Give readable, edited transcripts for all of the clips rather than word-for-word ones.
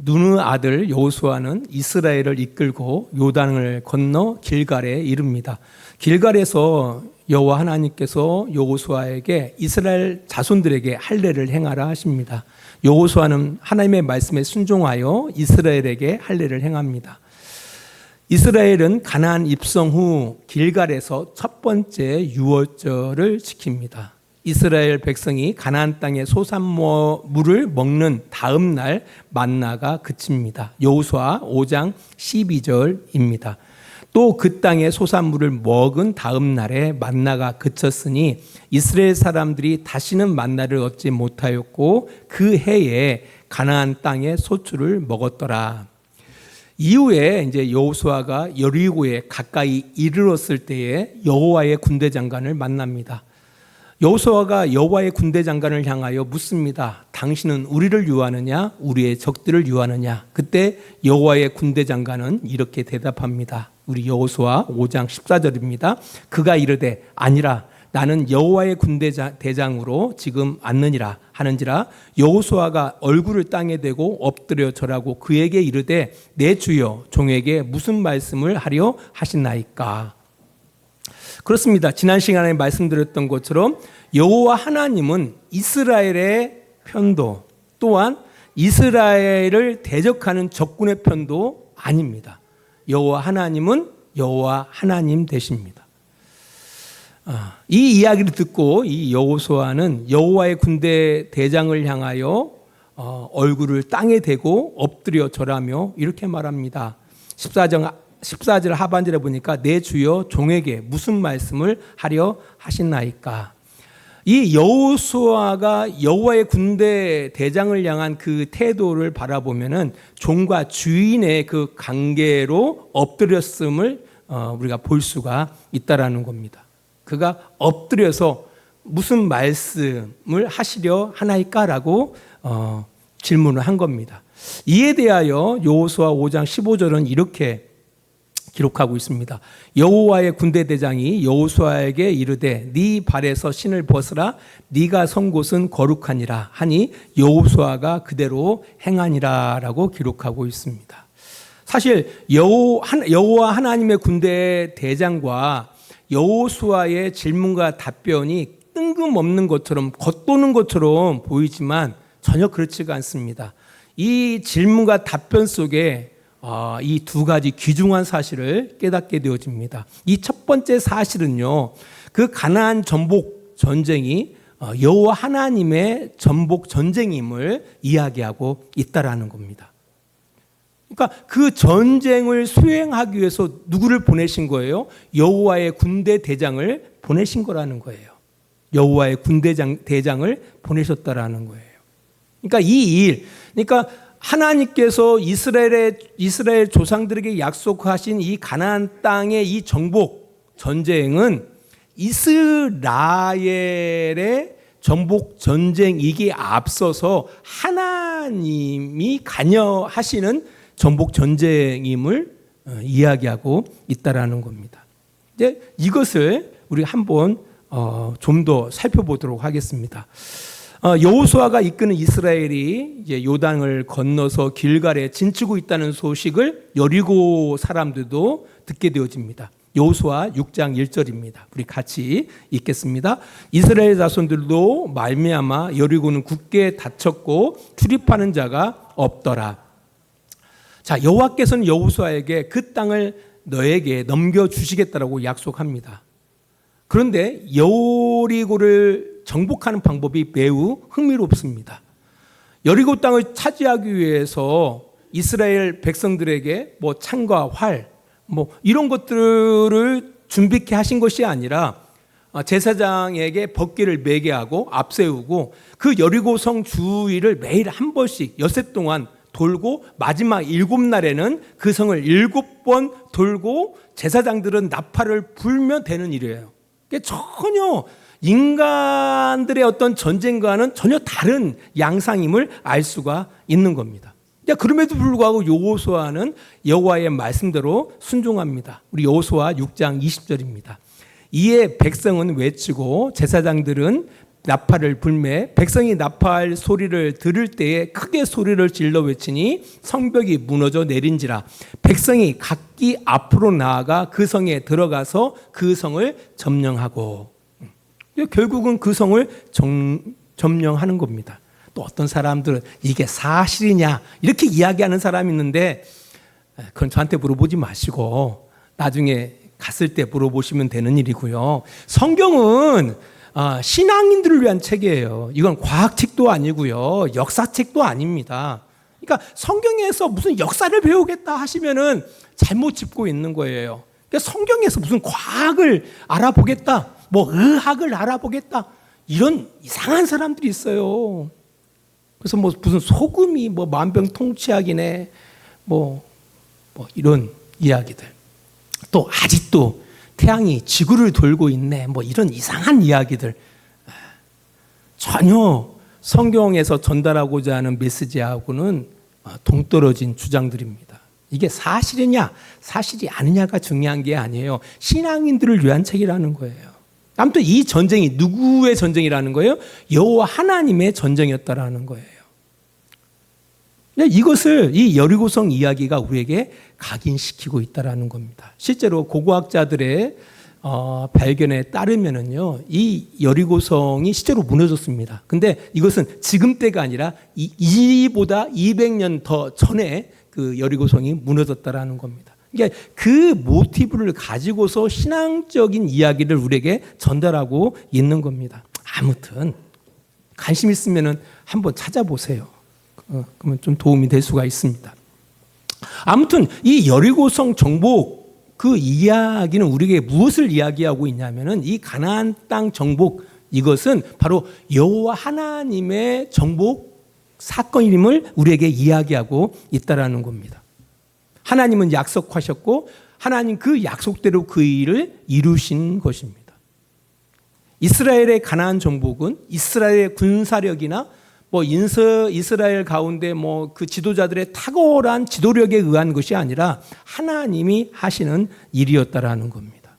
눈의 아들 여호수아는 이스라엘을 이끌고 요단을 건너 길갈에 이릅니다. 길갈에서 여호와 하나님께서 여호수아에게 이스라엘 자손들에게 할례를 행하라 하십니다. 여호수아는 하나님의 말씀에 순종하여 이스라엘에게 할례를 행합니다. 이스라엘은 가나안 입성 후 길갈에서 첫 번째 유월절을 지킵니다. 이스라엘 백성이 가나안 땅의 소산물을 먹는 다음 날 만나가 그칩니다. 여호수아 5장 12절입니다. 또 그 땅의 소산물을 먹은 다음 날에 만나가 그쳤으니 이스라엘 사람들이 다시는 만나를 얻지 못하였고 그 해에 가나안 땅의 소출을 먹었더라. 이후에 이제 여호수아가 여리고에 가까이 이르렀을 때에 여호와의 군대 장관을 만납니다. 여호수아가 여호와의 군대 장관을 향하여 묻습니다. 당신은 우리를 유하느냐 우리의 적들을 유하느냐. 그때 여호와의 군대 장관은 이렇게 대답합니다. 우리 여호수아 5장 14절입니다. 그가 이르되 아니라 나는 여호와의 군대 대장으로 지금 앉느니라 하는지라. 여호수아가 얼굴을 땅에 대고 엎드려 절하고 그에게 이르되 내 주여 종에게 무슨 말씀을 하려 하시나이까. 그렇습니다. 지난 시간에 말씀드렸던 것처럼 여호와 하나님은 이스라엘의 편도 또한 이스라엘을 대적하는 적군의 편도 아닙니다. 여호와 하나님은 여호와 하나님 되십니다. 이 이야기를 듣고 이 여호수아는 여호와의 군대 대장을 향하여 얼굴을 땅에 대고 엎드려 절하며 이렇게 말합니다. 14절 하반절에 보니까 내 주여 종에게 무슨 말씀을 하려 하시나이까. 이 여호수아가 여호와의 군대 대장을 향한 그 태도를 바라보면은 종과 주인의 그 관계로 엎드렸음을 우리가 볼 수가 있다라는 겁니다. 그가 엎드려서 무슨 말씀을 하시려 하나이까라고 질문을 한 겁니다. 이에 대하여 여호수아 5장 15절은 이렇게 기록하고 있습니다. 여호와의 군대 대장이 여호수아에게 이르되 네 발에서 신을 벗으라 네가 선 곳은 거룩하니라 하니 여호수아가 그대로 행하니라라고 기록하고 있습니다. 사실 여호와 하나님의 군대 대장과 여호수아의 질문과 답변이 뜬금없는 것처럼 겉도는 것처럼 보이지만 전혀 그렇지가 않습니다. 이 질문과 답변 속에 이 두 가지 귀중한 사실을 깨닫게 되어집니다. 이 첫 번째 사실은요, 그 가나안 전복 전쟁이 여호와 하나님의 전복 전쟁임을 이야기하고 있다라는 겁니다. 그러니까 그 전쟁을 수행하기 위해서 누구를 보내신 거예요? 여호와의 군대 대장을 보내신 거라는 거예요. 여호와의 군대 대장을 보내셨다라는 거예요. 그러니까 이 일, 그러니까 하나님께서 이스라엘 조상들에게 약속하신 이 가나안 땅의 이 정복 전쟁은 이스라엘의 정복 전쟁이기에 앞서서 하나님이 관여하시는 정복 전쟁임을 이야기하고 있다라는 겁니다. 이제 이것을 우리 한번 좀 더 살펴보도록 하겠습니다. 여호수아가 이끄는 이스라엘이 이제 요단을 건너서 길갈에 진치고 있다는 소식을 여리고 사람들도 듣게 되어집니다. 여호수아 6장 1절입니다. 우리 같이 읽겠습니다. 이스라엘 자손들도 말미암아 여리고는 굳게 닫혔고 출입하는 자가 없더라. 자, 여호와께서는 여호수아에게 그 땅을 너에게 넘겨주시겠다라고 약속합니다. 그런데 여리고를 정복하는 방법이 매우 흥미롭습니다. 여리고 땅을 차지하기 위해서 이스라엘 백성들에게 뭐 창과 활, 뭐 이런 것들을 준비케 하신 것이 아니라 제사장에게 번개를 매게 하고 앞세우고 그 여리고 성 주위를 매일 한 번씩 엿새 동안 돌고 마지막 7날에는 그 성을 7번 돌고 제사장들은 나팔을 불면 되는 일이에요. 전혀 인간들의 어떤 전쟁과는 전혀 다른 양상임을 알 수가 있는 겁니다. 그럼에도 불구하고 여호수아는 여호와의 말씀대로 순종합니다. 우리 여호수아 6장 20절입니다. 이에 백성은 외치고 제사장들은 나팔을 불매 백성이 나팔 소리를 들을 때에 크게 소리를 질러 외치니 성벽이 무너져 내린지라. 백성이 각기 앞으로 나아가 그 성에 들어가서 그 성을 점령하고. 결국은 그 성을 점령하는 겁니다. 또 어떤 사람들은 이게 사실이냐 이렇게 이야기하는 사람이 있는데, 그건 저한테 물어보지 마시고 나중에 갔을 때 물어보시면 되는 일이고요. 성경은 신앙인들을 위한 책이에요. 이건 과학책도 아니고요, 역사책도 아닙니다. 그러니까 성경에서 무슨 역사를 배우겠다 하시면은 잘못 짚고 있는 거예요. 그러니까 성경에서 무슨 과학을 알아보겠다, 뭐 의학을 알아보겠다, 이런 이상한 사람들이 있어요. 그래서 뭐 무슨 소금이 뭐 만병통치약이네, 뭐 이런 이야기들. 또 아직도 태양이 지구를 돌고 있네, 뭐 이런 이상한 이야기들. 전혀 성경에서 전달하고자 하는 메시지하고는 동떨어진 주장들입니다. 이게 사실이냐 사실이 아니냐가 중요한 게 아니에요. 신앙인들을 위한 책이라는 거예요. 아무튼 이 전쟁이 누구의 전쟁이라는 거예요? 여호와 하나님의 전쟁이었다라는 거예요. 이것을 이 여리고성 이야기가 우리에게 각인시키고 있다라는 겁니다. 실제로 고고학자들의 발견에 따르면은요, 이 여리고성이 실제로 무너졌습니다. 근데 이것은 지금 때가 아니라 이보다 200년 더 전에 그 여리고성이 무너졌다라는 겁니다. 그러니까 그 모티브를 가지고서 신앙적인 이야기를 우리에게 전달하고 있는 겁니다. 아무튼 관심 있으면은 한번 찾아보세요. 그러면 좀 도움이 될 수가 있습니다. 아무튼 이 여리고성 정복 그 이야기는 우리에게 무엇을 이야기하고 있냐면은 이 가나안 땅 정복, 이것은 바로 여호와 하나님의 정복 사건임을 우리에게 이야기하고 있다라는 겁니다. 하나님은 약속하셨고 하나님 그 약속대로 그 일을 이루신 것입니다. 이스라엘의 가나안 정복은 이스라엘의 군사력이나 뭐 이스라엘 가운데 뭐 그 지도자들의 탁월한 지도력에 의한 것이 아니라 하나님이 하시는 일이었다라는 겁니다.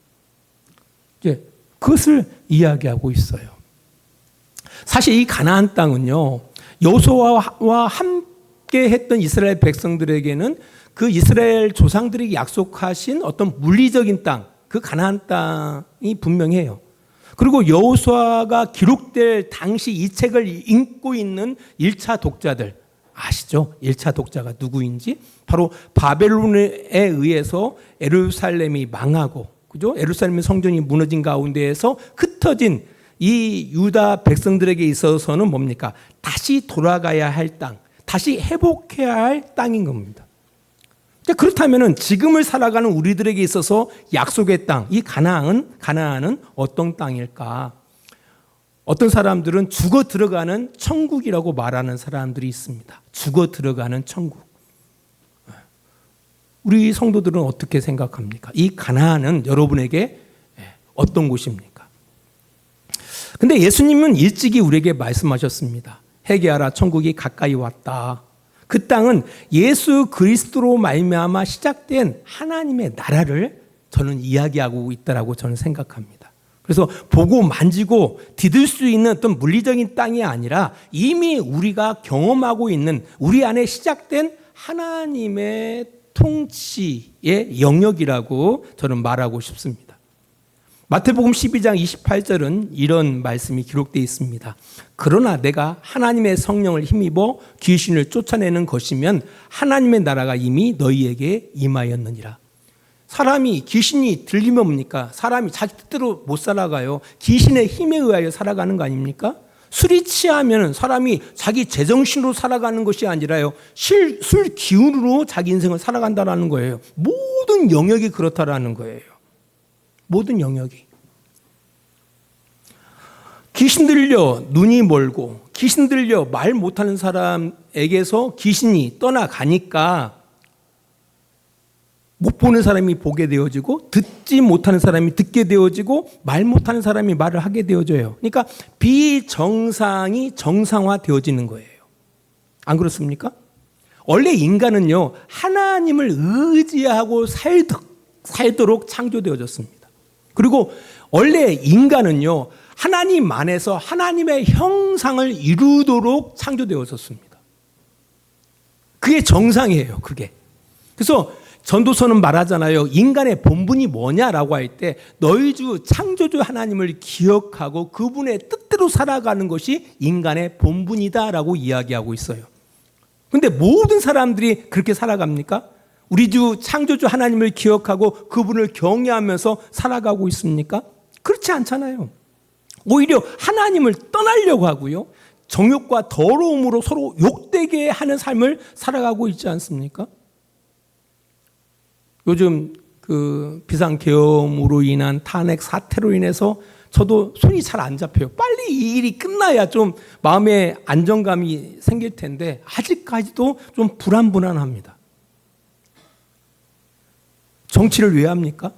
이제 그것을 이야기하고 있어요. 사실 이 가나안 땅은요, 여호수아와 함께 했던 이스라엘 백성들에게는 그 이스라엘 조상들에게 약속하신 어떤 물리적인 땅, 그 가나안 땅이 분명해요. 그리고 여호수아가 기록될 당시 이 책을 읽고 있는 1차 독자들 아시죠? 1차 독자가 누구인지? 바로 바벨론에 의해서 예루살렘이 망하고, 그죠? 예루살렘 성전이 무너진 가운데에서 흩어진 이 유다 백성들에게 있어서는 뭡니까? 다시 돌아가야 할 땅, 다시 회복해야 할 땅인 겁니다. 그렇다면 지금을 살아가는 우리들에게 있어서 약속의 땅, 이 가나안은 어떤 땅일까? 어떤 사람들은 죽어 들어가는 천국이라고 말하는 사람들이 있습니다. 죽어 들어가는 천국. 우리 성도들은 어떻게 생각합니까? 이 가나안은 여러분에게 어떤 곳입니까? 근데 예수님은 일찍이 우리에게 말씀하셨습니다. 회개하라, 천국이 가까이 왔다. 그 땅은 예수 그리스도로 말미암아 시작된 하나님의 나라를 저는 이야기하고 있다라고 저는 생각합니다. 그래서 보고 만지고 디딜 수 있는 어떤 물리적인 땅이 아니라 이미 우리가 경험하고 있는 우리 안에 시작된 하나님의 통치의 영역이라고 저는 말하고 싶습니다. 마태복음 12장 28절은 이런 말씀이 기록되어 있습니다. 그러나 내가 하나님의 성령을 힘입어 귀신을 쫓아내는 것이면 하나님의 나라가 이미 너희에게 임하였느니라. 사람이 귀신이 들리면 뭡니까? 사람이 자기 뜻대로 못 살아가요. 귀신의 힘에 의하여 살아가는 거 아닙니까? 술이 취하면 사람이 자기 제정신으로 살아가는 것이 아니라요, 술 기운으로 자기 인생을 살아간다는 거예요. 모든 영역이 그렇다라는 거예요. 모든 영역이. 귀신 들려 눈이 멀고 귀신 들려 말 못하는 사람에게서 귀신이 떠나가니까 못 보는 사람이 보게 되어지고 듣지 못하는 사람이 듣게 되어지고 말 못하는 사람이 말을 하게 되어져요. 그러니까 비정상이 정상화되어지는 거예요. 안 그렇습니까? 원래 인간은요, 하나님을 의지하고 살도록 창조되어졌습니다. 그리고 원래 인간은요, 하나님 안에서 하나님의 형상을 이루도록 창조되었었습니다. 그게 정상이에요, 그게. 그래서 전도서는 말하잖아요. 인간의 본분이 뭐냐라고 할 때 너희 주 창조주 하나님을 기억하고 그분의 뜻대로 살아가는 것이 인간의 본분이다라고 이야기하고 있어요. 그런데 모든 사람들이 그렇게 살아갑니까? 우리 주 창조주 하나님을 기억하고 그분을 경외하면서 살아가고 있습니까? 그렇지 않잖아요. 오히려 하나님을 떠나려고 하고요, 정욕과 더러움으로 서로 욕되게 하는 삶을 살아가고 있지 않습니까? 요즘 그 비상계엄으로 인한 탄핵 사태로 인해서 저도 손이 잘 안 잡혀요. 빨리 이 일이 끝나야 좀 마음의 안정감이 생길 텐데 아직까지도 좀 불안합니다. 정치를 왜 합니까?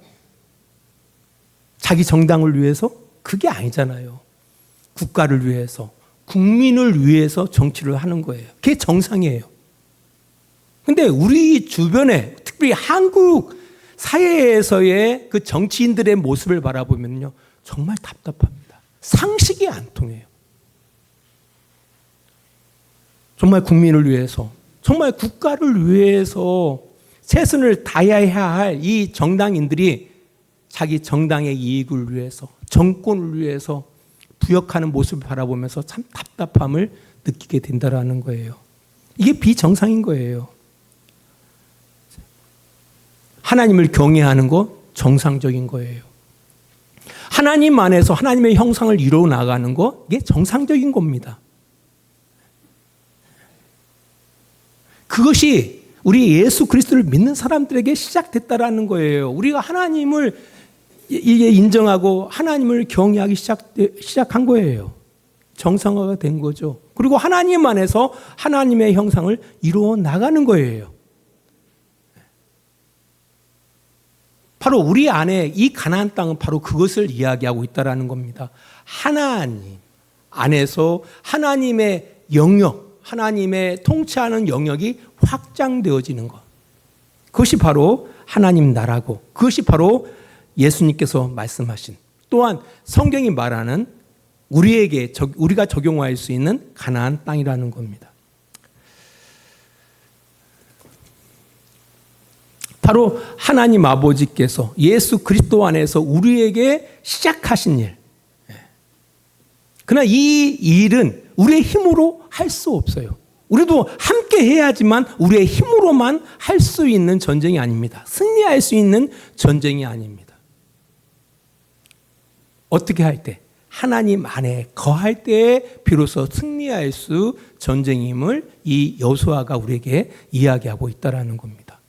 자기 정당을 위해서? 그게 아니잖아요. 국가를 위해서, 국민을 위해서 정치를 하는 거예요. 그게 정상이에요. 근데 우리 주변에, 특별히 한국 사회에서의 그 정치인들의 모습을 바라보면요, 정말 답답합니다. 상식이 안 통해요. 정말 국민을 위해서, 정말 국가를 위해서 최선을 다해야 할 이 정당인들이 자기 정당의 이익을 위해서, 정권을 위해서 부역하는 모습을 바라보면서 참 답답함을 느끼게 된다는 거예요. 이게 비정상인 거예요. 하나님을 경외하는 것 정상적인 거예요. 하나님 안에서 하나님의 형상을 이루어 나가는 것, 이게 정상적인 겁니다. 그것이 우리 예수 그리스도를 믿는 사람들에게 시작됐다라는 거예요. 우리가 하나님을 이게 인정하고 하나님을 경외하기 시작한 거예요. 정상화가 된 거죠. 그리고 하나님 안에서 하나님의 형상을 이루어 나가는 거예요. 바로 우리 안에 이 가나안 땅은 바로 그것을 이야기하고 있다라는 겁니다. 하나님 안에서 하나님의 영역, 하나님의 통치하는 영역이 확장되어지는 것. 그것이 바로 하나님 나라고, 그것이 바로 예수님께서 말씀하신, 또한 성경이 말하는 우리가 적용할 수 있는 가나안 땅이라는 겁니다. 바로 하나님 아버지께서 예수 그리스도 안에서 우리에게 시작하신 일. 그러나 이 일은 우리의 힘으로 할 수 없어요. 우리도 함께 해야지만 우리의 힘으로만 할 수 있는 전쟁이 아닙니다. 승리할 수 있는 전쟁이 아닙니다. 어떻게 할 때? 하나님 안에 거할 때에 비로소 승리할 수 전쟁임을 이 여호수아가 우리에게 이야기하고 있다는 겁니다.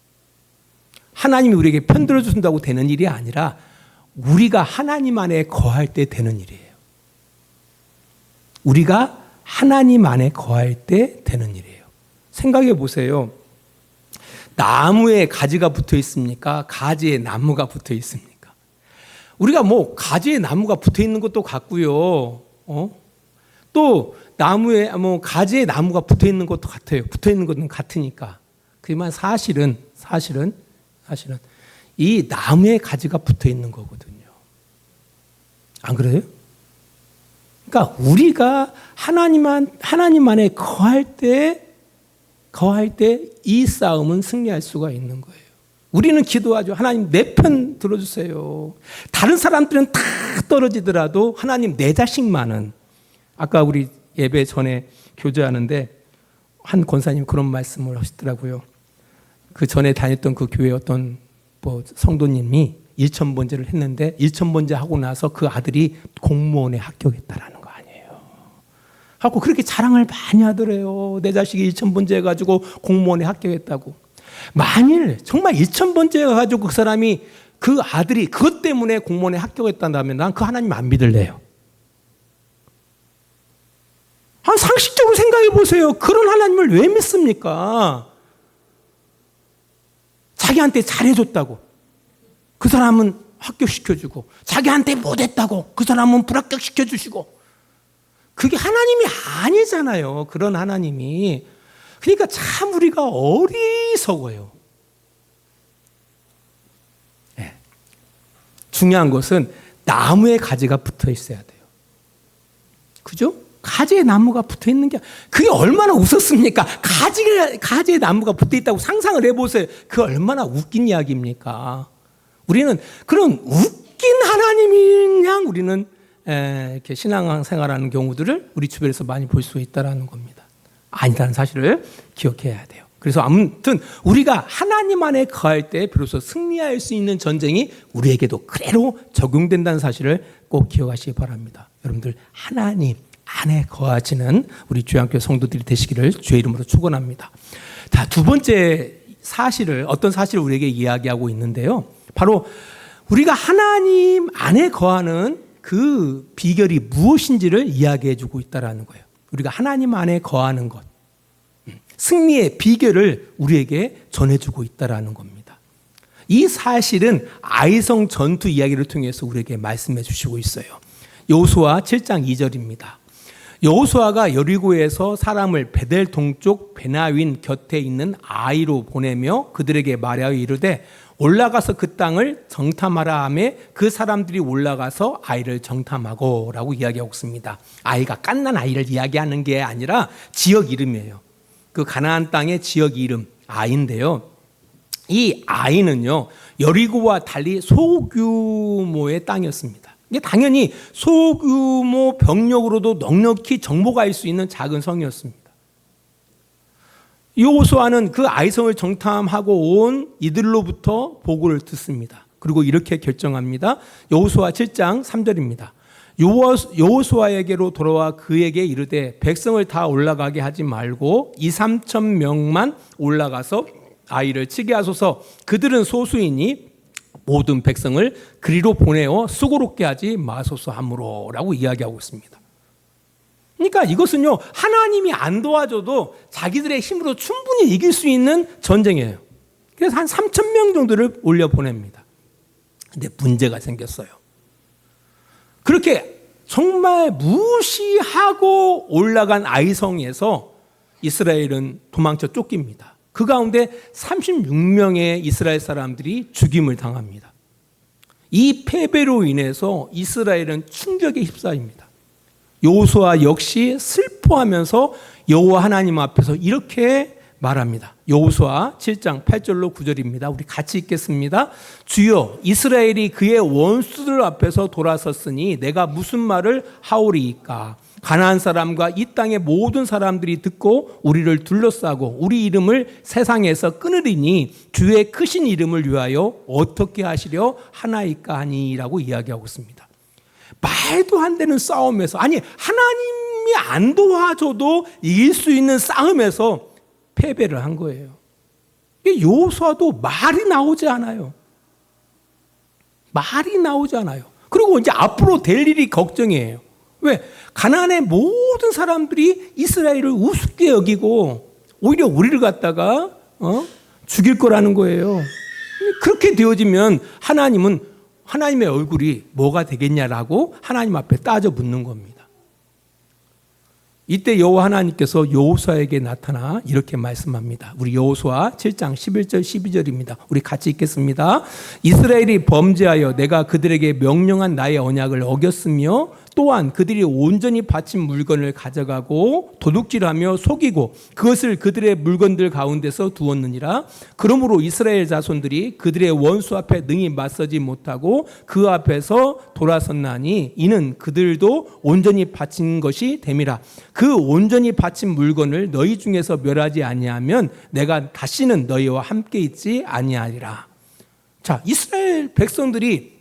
하나님이 우리에게 편들어 주신다고 되는 일이 아니라 우리가 하나님 안에 거할 때 되는 일이에요. 우리가 하나님 안에 거할 때 되는 일이에요. 생각해 보세요. 나무에 가지가 붙어 있습니까? 가지에 나무가 붙어 있습니까? 우리가 뭐 가지에 나무가 붙어 있는 것도 같고요. 또 나무에 가지에 나무가 붙어 있는 것도 같아요. 붙어 있는 것은 같으니까. 그지만 사실은 이 나무에 가지가 붙어 있는 거거든요. 안 그래요? 그러니까 우리가 하나님 안에 거할 때 이 싸움은 승리할 수가 있는 거예요. 우리는 기도하죠. 하나님 내 편 들어주세요. 다른 사람들은 다 떨어지더라도 하나님 내 자식만은. 아까 우리 예배 전에 교제하는데 한 권사님 그런 말씀을 하시더라고요. 그 전에 다녔던 그 교회 어떤 성도님이 일천번제를 했는데 일천번제 하고 나서 그 아들이 공무원에 합격했다라는 거 아니에요. 하고 그렇게 자랑을 많이 하더래요. 내 자식이 일천번제 해가지고 공무원에 합격했다고. 만일 정말 일천번제 해가지고 그 사람이, 그 아들이 그것 때문에 공무원에 합격했다면 난 그 하나님 안 믿을래요. 상식적으로 생각해 보세요. 그런 하나님을 왜 믿습니까? 자기한테 잘해줬다고 그 사람은 합격시켜주고, 자기한테 못했다고 그 사람은 불합격시켜주시고, 그게 하나님이 아니잖아요. 그런 하나님이. 그러니까 참 우리가 어리석어요. 네. 중요한 것은 나무에 가지가 붙어 있어야 돼요. 그죠? 가지에 나무가 붙어 있는 게 그게 얼마나 웃었습니까? 가지에 나무가 붙어 있다고 상상을 해보세요. 그 얼마나 웃긴 이야기입니까? 우리는 그런 웃긴 하나님이 그냥 우리는 이렇게 신앙생활하는 경우들을 우리 주변에서 많이 볼 수 있다는 겁니다. 아니라는 사실을 기억해야 돼요. 그래서 아무튼 우리가 하나님 안에 거할 때 비로소 승리할 수 있는 전쟁이 우리에게도 그대로 적용된다는 사실을 꼭 기억하시기 바랍니다. 여러분들 하나님 안에 거하시는 우리 주양교회 성도들이 되시기를 주의 이름으로 축원합니다. 자, 두 번째 사실을 어떤 사실을 우리에게 이야기하고 있는데요. 바로 우리가 하나님 안에 거하는 그 비결이 무엇인지를 이야기해 주고 있다는 거예요. 우리가 하나님 안에 거하는 것, 승리의 비결을 우리에게 전해주고 있다는 겁니다. 이 사실은 아이성 전투 이야기를 통해서 우리에게 말씀해 주시고 있어요. 여호수아 7장 2절입니다. 여호수아가 여리고에서 사람을 베델 동쪽 베나윈 곁에 있는 아이로 보내며 그들에게 말하여 이르되 올라가서 그 땅을 정탐하라 하며 그 사람들이 올라가서 아이를 정탐하고 라고 이야기하고 있습니다. 아이가 갓난 아이를 이야기하는 게 아니라 지역 이름이에요. 그 가나안 땅의 지역 이름 아이인데요. 이 아이는요, 여리고와 달리 소규모의 땅이었습니다. 이게 당연히 소규모 병력으로도 넉넉히 정복할 수 있는 작은 성이었습니다. 여호수아는 그 아이성을 정탐하고 온 이들로부터 보고를 듣습니다. 그리고 이렇게 결정합니다. 여호수아 7장 3절입니다. 여호수아에게로 돌아와 그에게 이르되 백성을 다 올라가게 하지 말고 2-3천 명만 올라가서 아이를 치게 하소서. 그들은 소수이니 모든 백성을 그리로 보내어 수고롭게 하지 마소서 하므로 라고 이야기하고 있습니다. 그러니까 이것은요, 하나님이 안 도와줘도 자기들의 힘으로 충분히 이길 수 있는 전쟁이에요. 그래서 한 3천 명 정도를 올려보냅니다. 근데 문제가 생겼어요. 그렇게 정말 무시하고 올라간 아이성에서 이스라엘은 도망쳐 쫓깁니다. 그 가운데 36명의 이스라엘 사람들이 죽임을 당합니다. 이 패배로 인해서 이스라엘은 충격에 휩싸입니다. 여호수아 역시 슬퍼하면서 여호와 하나님 앞에서 이렇게 말합니다. 여호수아 7장 8절로 9절입니다. 우리 같이 읽겠습니다. 주여, 이스라엘이 그의 원수들 앞에서 돌아섰으니 내가 무슨 말을 하오리이까? 가나안 사람과 이 땅의 모든 사람들이 듣고 우리를 둘러싸고 우리 이름을 세상에서 끊으리니 주의 크신 이름을 위하여 어떻게 하시려 하나이까 하니라고 이야기하고 있습니다. 말도 안 되는 싸움에서, 아니 하나님이 안 도와줘도 이길 수 있는 싸움에서 패배를 한 거예요. 여호수아도 말이 나오지 않아요. 말이 나오지 않아요. 그리고 이제 앞으로 될 일이 걱정이에요. 왜? 가나안의 모든 사람들이 이스라엘을 우습게 여기고 오히려 우리를 갖다가 죽일 거라는 거예요. 그렇게 되어지면 하나님은 하나님의 얼굴이 뭐가 되겠냐라고 하나님 앞에 따져 묻는 겁니다. 이때 여호와 하나님께서 여호수아에게 나타나 이렇게 말씀합니다. 우리 여호수아 7장 11절 12절입니다. 우리 같이 읽겠습니다. 이스라엘이 범죄하여 내가 그들에게 명령한 나의 언약을 어겼으며 또한 그들이 온전히 바친 물건을 가져가고 도둑질하며 속이고 그것을 그들의 물건들 가운데서 두었느니라. 그러므로 이스라엘 자손들이 그들의 원수 앞에 능히 맞서지 못하고 그 앞에서 돌아섰나니 이는 그들도 온전히 바친 것이 됨이라. 그 온전히 바친 물건을 너희 중에서 멸하지 아니하면 내가 다시는 너희와 함께 있지 아니하리라. 자, 이스라엘 백성들이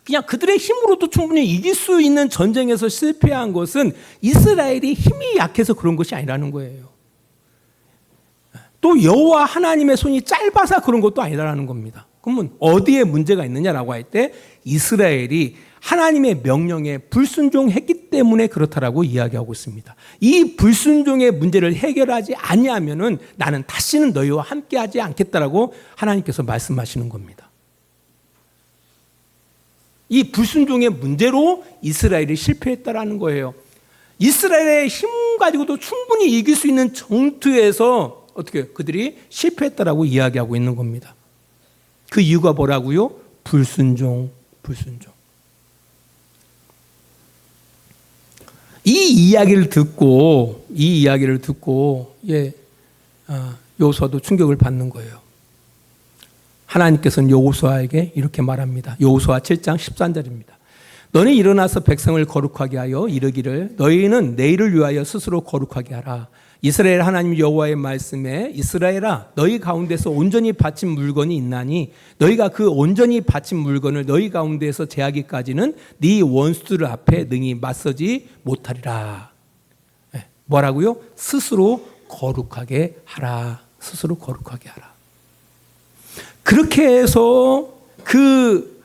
그냥 그들의 힘으로도 충분히 이길 수 있는 전쟁에서 실패한 것은 이스라엘이 힘이 약해서 그런 것이 아니라는 거예요. 또 여호와 하나님의 손이 짧아서 그런 것도 아니라는 겁니다. 그러면 어디에 문제가 있느냐라고 할 때 이스라엘이 하나님의 명령에 불순종했기 때문에 그렇다라고 이야기하고 있습니다. 이 불순종의 문제를 해결하지 아니하면은 나는 다시는 너희와 함께하지 않겠다라고 하나님께서 말씀하시는 겁니다. 이 불순종의 문제로 이스라엘이 실패했다라는 거예요. 이스라엘의 힘 가지고도 충분히 이길 수 있는 전투에서 어떻게 그들이 실패했다라고 이야기하고 있는 겁니다. 그 이유가 뭐라고요? 불순종, 불순종. 이 이야기를 듣고 여호수아도 충격을 받는 거예요. 하나님께서는 여호수아에게 이렇게 말합니다. 여호수아 7장 13절입니다. 너는 일어나서 백성을 거룩하게 하여 이르기를 너희는 내일을 위하여 스스로 거룩하게 하라. 이스라엘 하나님 여호와의 말씀에 이스라엘아 너희 가운데서 온전히 바친 물건이 있나니 너희가 그 온전히 바친 물건을 너희 가운데서 제하기까지는 네 원수들 앞에 능히 맞서지 못하리라. 뭐라고요? 스스로 거룩하게 하라. 스스로 거룩하게 하라. 그렇게 해서 그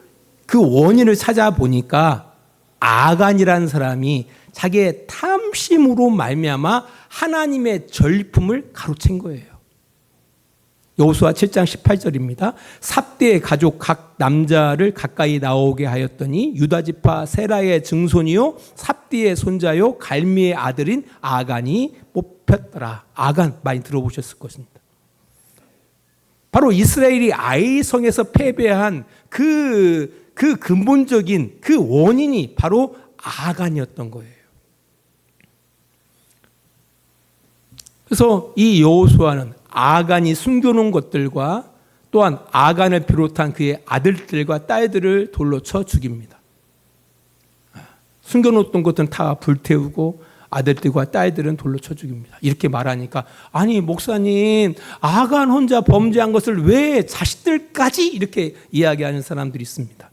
원인을 찾아보니까 아간이라는 사람이 자기의 탐심으로 말미암아 하나님의 전리품을 가로챈 거예요. 여호수아 7장 18절입니다. 삽대의 가족 각 남자를 가까이 나오게 하였더니 유다지파 세라의 증손이요 삽디의 손자요 갈미의 아들인 아간이 뽑혔더라. 아간 많이 들어보셨을 것입니다. 바로 이스라엘이 아이성에서 패배한 그 근본적인 그 원인이 바로 아간이었던 거예요. 그래서 이 여호수아는 아간이 숨겨놓은 것들과 또한 아간을 비롯한 그의 아들들과 딸들을 돌로 쳐 죽입니다. 숨겨놓던 것들은 다 불태우고 아들들과 딸들은 돌로 쳐 죽입니다. 이렇게 말하니까 아니 목사님 아간 혼자 범죄한 것을 왜 자식들까지 이렇게 이야기하는 사람들이 있습니다.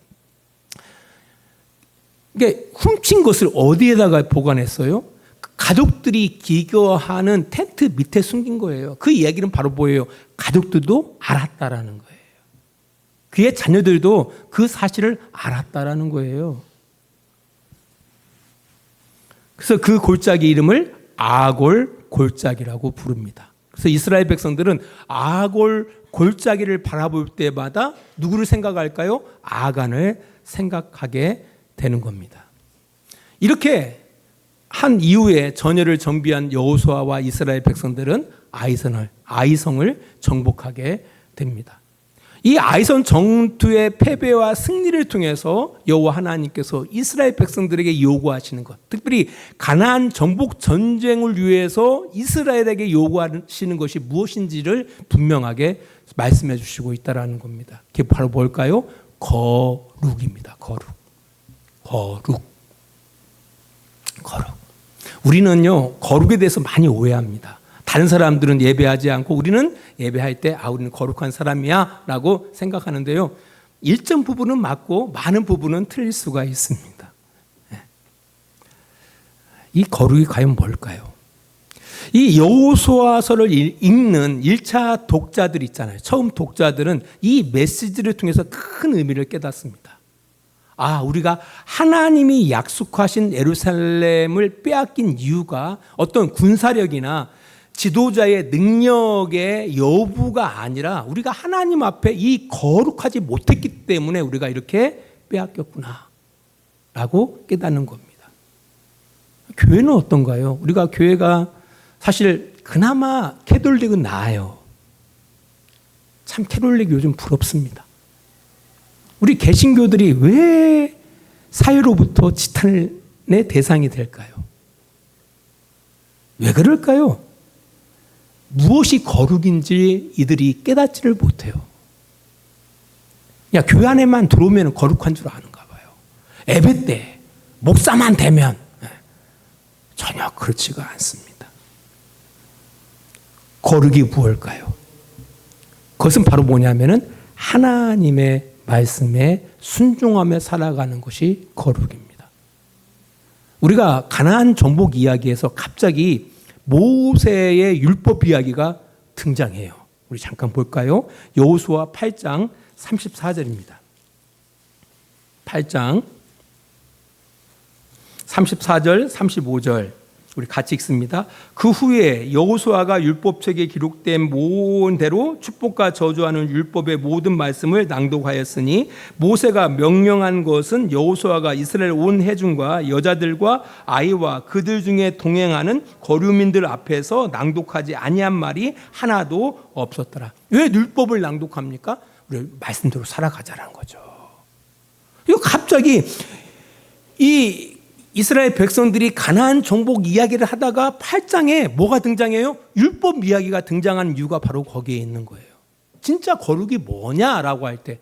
이게 훔친 것을 어디에다가 보관했어요? 가족들이 기거하는 텐트 밑에 숨긴 거예요. 그 이야기는 바로 뭐예요? 가족들도 알았다라는 거예요. 그의 자녀들도 그 사실을 알았다라는 거예요. 그래서 그 골짜기 이름을 아골 골짜기라고 부릅니다. 그래서 이스라엘 백성들은 아골 골짜기를 바라볼 때마다 누구를 생각할까요? 아간을 생각하게 되는 겁니다. 이렇게 한 이후에 전열을 정비한 여호수아와 이스라엘 백성들은 아이성을 정복하게 됩니다. 이 아이성 전투의 패배와 승리를 통해서 여호와 하나님께서 이스라엘 백성들에게 요구하시는 것, 특별히 가나안 정복 전쟁을 위해서 이스라엘에게 요구하시는 것이 무엇인지를 분명하게 말씀해 주시고 있다는 겁니다. 그게 바로 뭘까요? 거룩입니다. 거룩. 우리는요, 거룩에 대해서 많이 오해합니다. 다른 사람들은 예배하지 않고 우리는 예배할 때 우리는 거룩한 사람이야 라고 생각하는데요. 일정 부분은 맞고 많은 부분은 틀릴 수가 있습니다. 이 거룩이 과연 뭘까요? 이 여호수아서를 읽는 1차 독자들 있잖아요. 처음 독자들은 이 메시지를 통해서 큰 의미를 깨닫습니다. 우리가 하나님이 약속하신 예루살렘을 빼앗긴 이유가 어떤 군사력이나 지도자의 능력의 여부가 아니라 우리가 하나님 앞에 이 거룩하지 못했기 때문에 우리가 이렇게 빼앗겼구나 라고 깨닫는 겁니다. 교회는 어떤가요? 우리가 교회가 사실 그나마 캐톨릭은 나아요. 참 캐톨릭 요즘 부럽습니다. 우리 개신교들이 왜 사회로부터 지탄의 대상이 될까요? 왜 그럴까요? 무엇이 거룩인지 이들이 깨닫지를 못해요. 그냥 교회 안에만 들어오면 거룩한 줄 아는가 봐요. 예배 때 목사만 되면 전혀 그렇지가 않습니다. 거룩이 무엇일까요? 그것은 바로 뭐냐면은 하나님의 말씀에 순종하며 살아가는 것이 거룩입니다. 우리가 가나안 정복 이야기에서 갑자기 모세의 율법 이야기가 등장해요. 우리 잠깐 볼까요? 여호수아 8장 34절입니다. 8장 34절 35절 우리 같이 읽습니다. 그 후에 여호수아가 율법책에 기록된 모은대로 축복과 저주하는 율법의 모든 말씀을 낭독하였으니 모세가 명령한 것은 여호수아가 이스라엘 온 회중과 여자들과 아이와 그들 중에 동행하는 거류민들 앞에서 낭독하지 아니한 말이 하나도 없었더라. 왜 율법을 낭독합니까? 우리 말씀대로 살아가자는 거죠. 이거 갑자기 이 이스라엘 백성들이 가나안 정복 이야기를 하다가 8장에 뭐가 등장해요? 율법 이야기가 등장하는 이유가 바로 거기에 있는 거예요. 진짜 거룩이 뭐냐라고 할 때,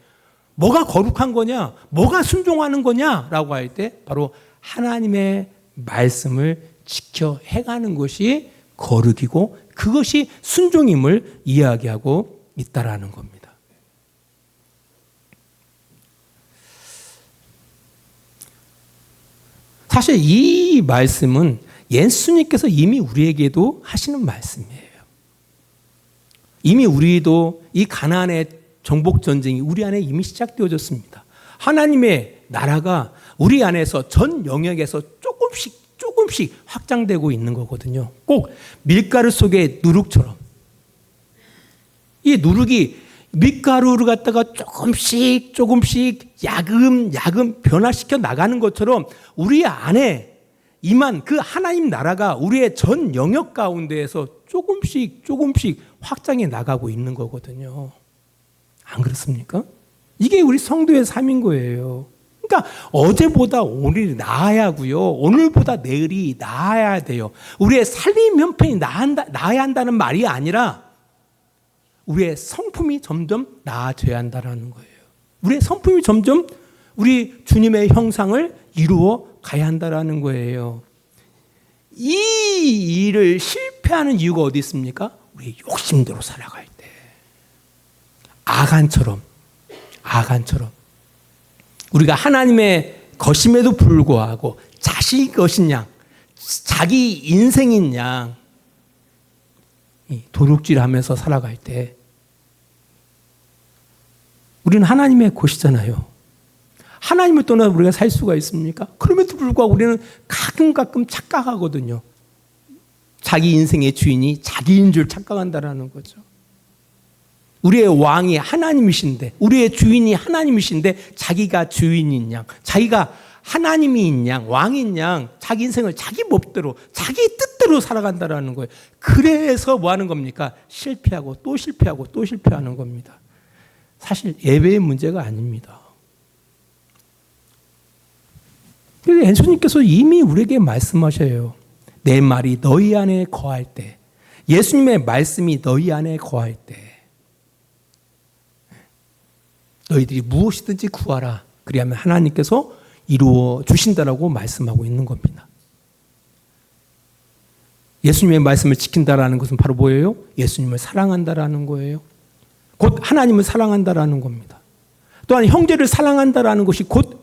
뭐가 거룩한 거냐, 뭐가 순종하는 거냐라고 할 때 바로 하나님의 말씀을 지켜 행하는 것이 거룩이고 그것이 순종임을 이야기하고 있다라는 겁니다. 사실 이 말씀은 예수님께서 이미 우리에게도 하시는 말씀이에요. 이미 우리도 이 가나안의 정복 전쟁이 우리 안에 이미 시작되어졌습니다. 하나님의 나라가 우리 안에서 전 영역에서 조금씩 확장되고 있는 거거든요. 꼭 밀가루 속의 누룩처럼. 이 누룩이 밀가루를 갖다가 조금씩 야금 변화시켜 나가는 것처럼 우리 안에 임한 그 하나님 나라가 우리의 전 영역 가운데에서 조금씩 확장해 나가고 있는 거거든요. 안 그렇습니까? 이게 우리 성도의 삶인 거예요. 그러니까 어제보다 오늘이 나아야 하고요. 오늘보다 내일이 나아야 돼요. 우리의 살림 형편이 나아야 한다는 말이 아니라 우리의 성품이 점점 나아져야 한다는 거예요. 우리의 성품이 점점 우리 주님의 형상을 이루어 가야 한다는 거예요. 이 일을 실패하는 이유가 어디 있습니까? 우리 욕심대로 살아갈 때. 아간처럼 우리가 하나님의 것임에도 불구하고 자식 것인 양, 자기 인생인 양 도둑질하면서 살아갈 때 우리는 하나님의 것이잖아요. 하나님을 떠나 우리가 살 수가 있습니까? 그럼에도 불구하고 우리는 가끔 착각하거든요. 자기 인생의 주인이 자기인 줄 착각한다라는 거죠. 우리의 왕이 하나님이신데, 우리의 주인이 하나님이신데 자기가 주인인 양, 자기가 하나님인 양, 왕인 양, 자기 인생을 자기 법대로, 자기 뜻대로 살아간다라는 거예요. 그래서 뭐 하는 겁니까? 실패하고 또 실패하는 겁니다. 사실 예배의 문제가 아닙니다. 그래서 예수님께서 이미 우리에게 말씀하셔요. 내 말이 너희 안에 거할 때, 예수님의 말씀이 너희 안에 거할 때 너희들이 무엇이든지 구하라. 그리하면 하나님께서 이루어 주신다라고 말씀하고 있는 겁니다. 예수님의 말씀을 지킨다라는 것은 바로 뭐예요? 예수님을 사랑한다라는 거예요. 곧 하나님을 사랑한다라는 겁니다. 또한 형제를 사랑한다라는 것이 곧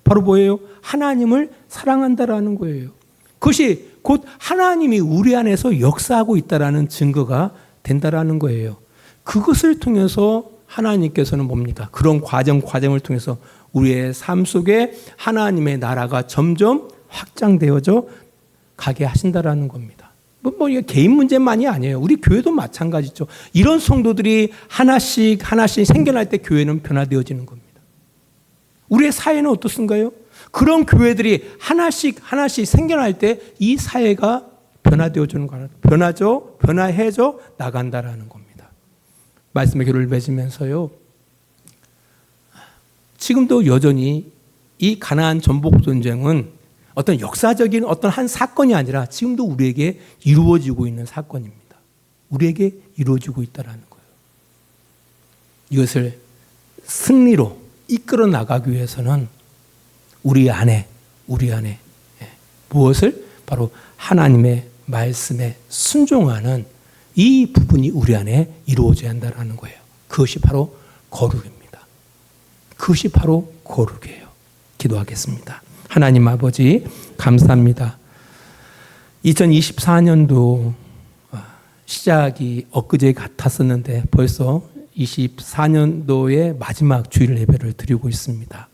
바로 뭐예요? 하나님을 사랑한다라는 거예요. 그것이 곧 하나님이 우리 안에서 역사하고 있다라는 증거가 된다라는 거예요. 그것을 통해서 하나님께서는 뭡니까? 그런 과정을 통해서 우리의 삶 속에 하나님의 나라가 점점 확장되어져 가게 하신다라는 겁니다. 이게 개인 문제만이 아니에요. 우리 교회도 마찬가지죠. 이런 성도들이 하나씩 생겨날 때 교회는 변화되어지는 겁니다. 우리의 사회는 어떻습니까요? 그런 교회들이 하나씩 생겨날 때 이 사회가 변화되어지는 거예요. 변화해져 나간다라는 겁니다. 말씀의 교를 맺으면서요. 지금도 여전히 이 가나안 전복 전쟁은 어떤 역사적인 어떤 한 사건이 아니라 지금도 우리에게 이루어지고 있는 사건입니다. 우리에게 이루어지고 있다라는 거예요. 이것을 승리로 이끌어 나가기 위해서는 우리 안에 무엇을? 바로 하나님의 말씀에 순종하는 이 부분이 우리 안에 이루어져야 한다는 거예요. 그것이 바로 거룩입니다. 그것이 바로 거룩이에요. 기도하겠습니다. 하나님 아버지 감사합니다. 2024년도 시작이 엊그제 같았었는데 벌써 24년도의 마지막 주일 예배를 드리고 있습니다.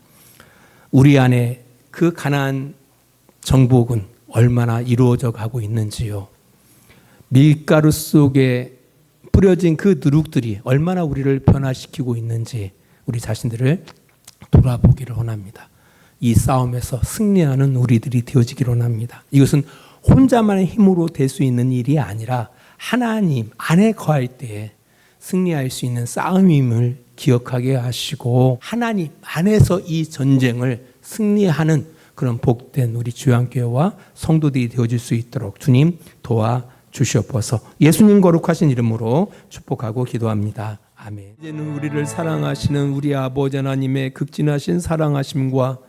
우리 안에 그 가나안 정복은 얼마나 이루어져 가고 있는지요. 밀가루 속에 뿌려진 그 누룩들이 얼마나 우리를 변화시키고 있는지 우리 자신들을 돌아보기를 원합니다. 이 싸움에서 승리하는 우리들이 되어지기를 원합니다. 이것은 혼자만의 힘으로 될 수 있는 일이 아니라 하나님 안에 거할 때에 승리할 수 있는 싸움임을 기억하게 하시고 하나님 안에서 이 전쟁을 승리하는 그런 복된 우리 주양교회와 성도들이 되어줄 수 있도록 주님 도와주시옵소서. 예수님 거룩하신 이름으로 축복하고 기도합니다. 아멘. 이제는 우리를 사랑하시는 우리 아버지 하나님의 극진하신 사랑하심과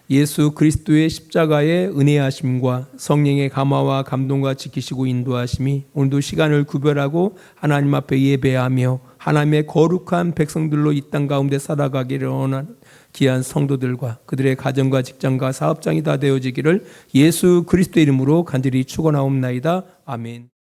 예수 그리스도의 십자가의 은혜하심과 성령의 감화와 감동과 지키시고 인도하심이 오늘도 시간을 구별하고 하나님 앞에 예배하며 하나님의 거룩한 백성들로 이 땅 가운데 살아가기를 원하는 귀한 성도들과 그들의 가정과 직장과 사업장이 다 되어지기를 예수 그리스도의 이름으로 간절히 축원하옵나이다. 아멘.